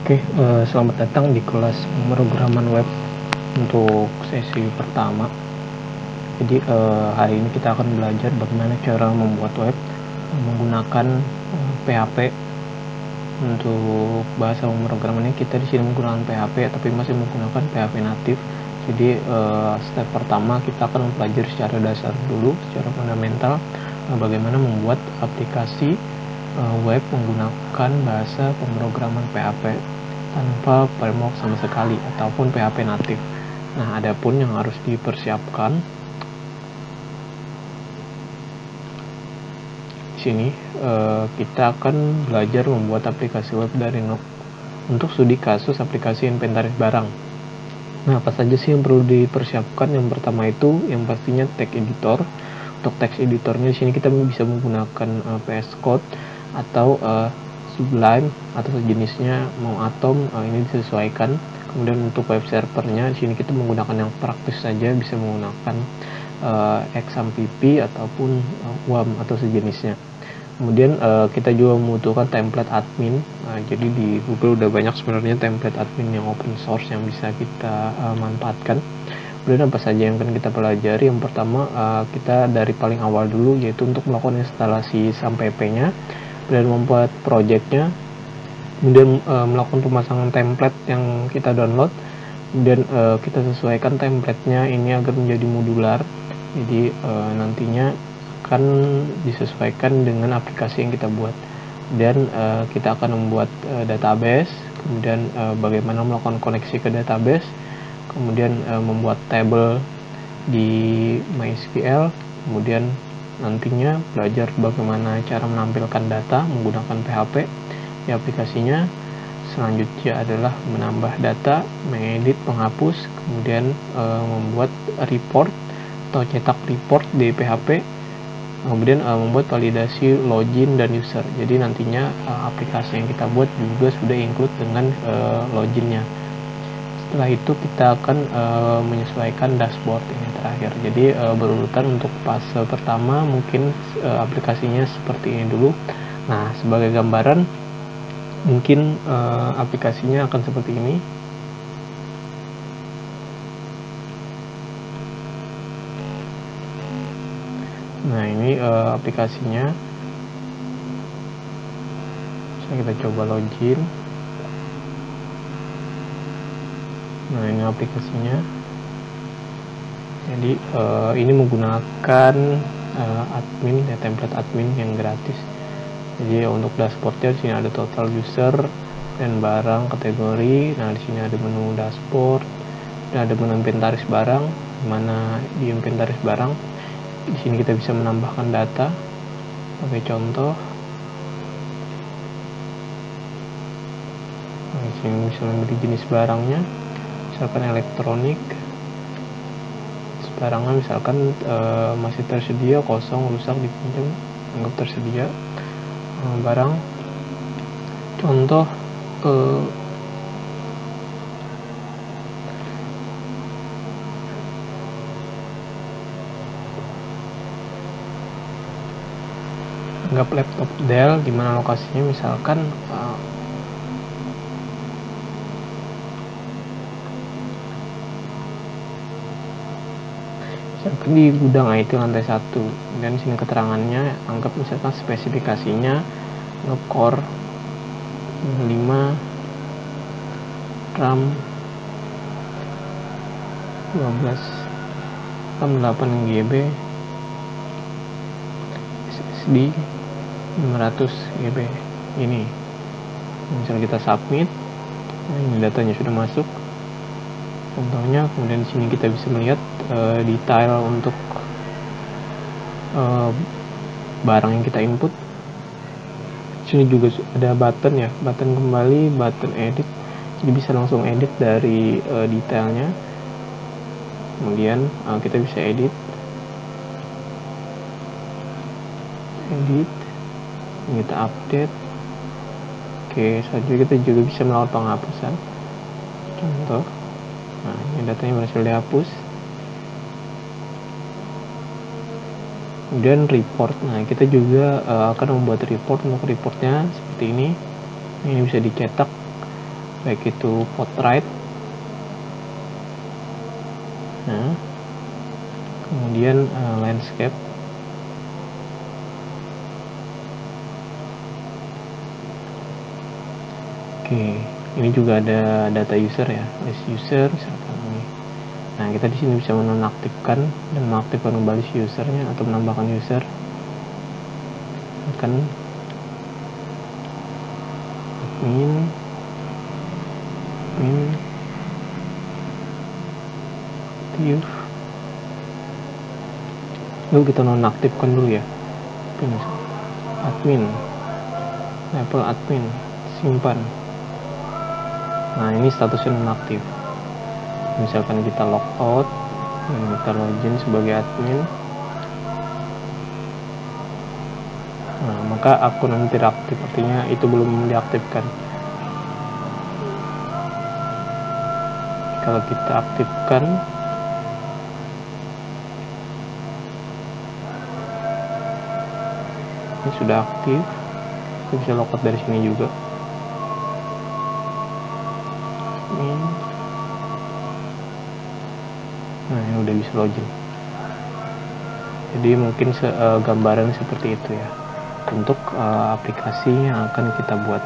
Oke, selamat datang di kelas pemrograman web untuk sesi pertama. Jadi hari ini kita akan belajar bagaimana cara membuat web menggunakan PHP. Untuk bahasa pemrogramannya kita di sini menggunakan PHP, tapi masih menggunakan PHP natif. Jadi step pertama kita akan mempelajari secara dasar dulu, secara fundamental, bagaimana membuat aplikasi web menggunakan bahasa pemrograman PHP tanpa framework sama sekali ataupun PHP natif. Nah, adapun yang harus dipersiapkan di sini kita akan belajar membuat aplikasi web dari nol untuk studi kasus aplikasi inventaris barang. Nah, apa saja sih yang perlu dipersiapkan? Yang pertama itu yang pastinya text editor. Untuk text editornya di sini kita bisa menggunakan VS Code atau Sublime atau sejenisnya, mau Atom, ini disesuaikan. Kemudian untuk web servernya di sini kita menggunakan yang praktis saja, bisa menggunakan XAMPP ataupun WAM atau sejenisnya. Kemudian kita juga membutuhkan template admin. Jadi di Google udah banyak sebenarnya template admin yang open source yang bisa kita manfaatkan. Kemudian apa saja yang akan kita pelajari? Yang pertama kita dari paling awal dulu, yaitu untuk melakukan instalasi SAMPP-nya, kemudian membuat projectnya, kemudian melakukan pemasangan template yang kita download, kemudian kita sesuaikan template-nya ini agar menjadi modular. Jadi nantinya akan disesuaikan dengan aplikasi yang kita buat. Dan kita akan membuat database, kemudian bagaimana melakukan koneksi ke database, kemudian membuat table di MySQL, kemudian nantinya belajar bagaimana cara menampilkan data menggunakan PHP di aplikasinya. Selanjutnya adalah menambah data, mengedit, menghapus, kemudian membuat report atau cetak report di PHP, kemudian membuat validasi login dan user. Jadi nantinya aplikasi yang kita buat juga sudah include dengan loginnya. Setelah itu kita akan menyesuaikan dashboard ini terakhir. Jadi berurutan untuk fase pertama mungkin aplikasinya seperti ini dulu. Nah, sebagai gambaran mungkin aplikasinya akan seperti ini. Nah, ini aplikasinya. Bisa kita coba login. Nah, ini aplikasinya. Jadi ini menggunakan admin ya, template admin yang gratis. Jadi untuk dashboardnya di sini ada total user dan barang kategori. Nah, di sini ada menu dashboard dan ada menu inventaris barang. Dimana di inventaris barang di sini kita bisa menambahkan data. Sebagai contoh, nah, di sini misalnya beri jenis barangnya, misalkan elektronik, barangan misalkan masih tersedia, kosong, rusak, dipinjam, anggap tersedia. Barang contoh anggap laptop Dell, dimana lokasinya misalkan di gudang IT lantai 1, dan sini keterangannya anggap misalkan spesifikasinya core 5, RAM 12, RAM 8 GB, SSD 500 GB. Ini misalnya kita submit, nah ini datanya sudah masuk contohnya. Kemudian di sini kita bisa melihat detail untuk barang yang kita input. Di sini juga ada button ya, button kembali, button edit. Jadi bisa langsung edit dari detailnya. Kemudian kita bisa edit, kita update. Oke, selanjutnya kita juga bisa melakukan penghapusan. Contoh, nah ini datanya berhasil dihapus. Kemudian report. Nah, kita juga akan membuat report. Untuk reportnya seperti ini. Ini bisa dicetak baik itu portrait, nah kemudian landscape, oke. Ini juga ada data user ya, list user misalkan ini. Nah, kita di sini bisa menonaktifkan dan mengaktifkan kembali si usernya atau menambahkan user. Akan admin aktif. Lalu kita nonaktifkan dulu ya. Admin, level admin, simpan. Nah, ini statusnya nonaktif. Misalkan kita logout, kita login sebagai admin, nah maka akun nanti tidak aktif, artinya itu belum diaktifkan. Kalau kita aktifkan, ini sudah aktif. Kita bisa logout dari sini juga. Nah, ini udah bisa login. Jadi mungkin gambaran seperti itu ya untuk aplikasi yang akan kita buat.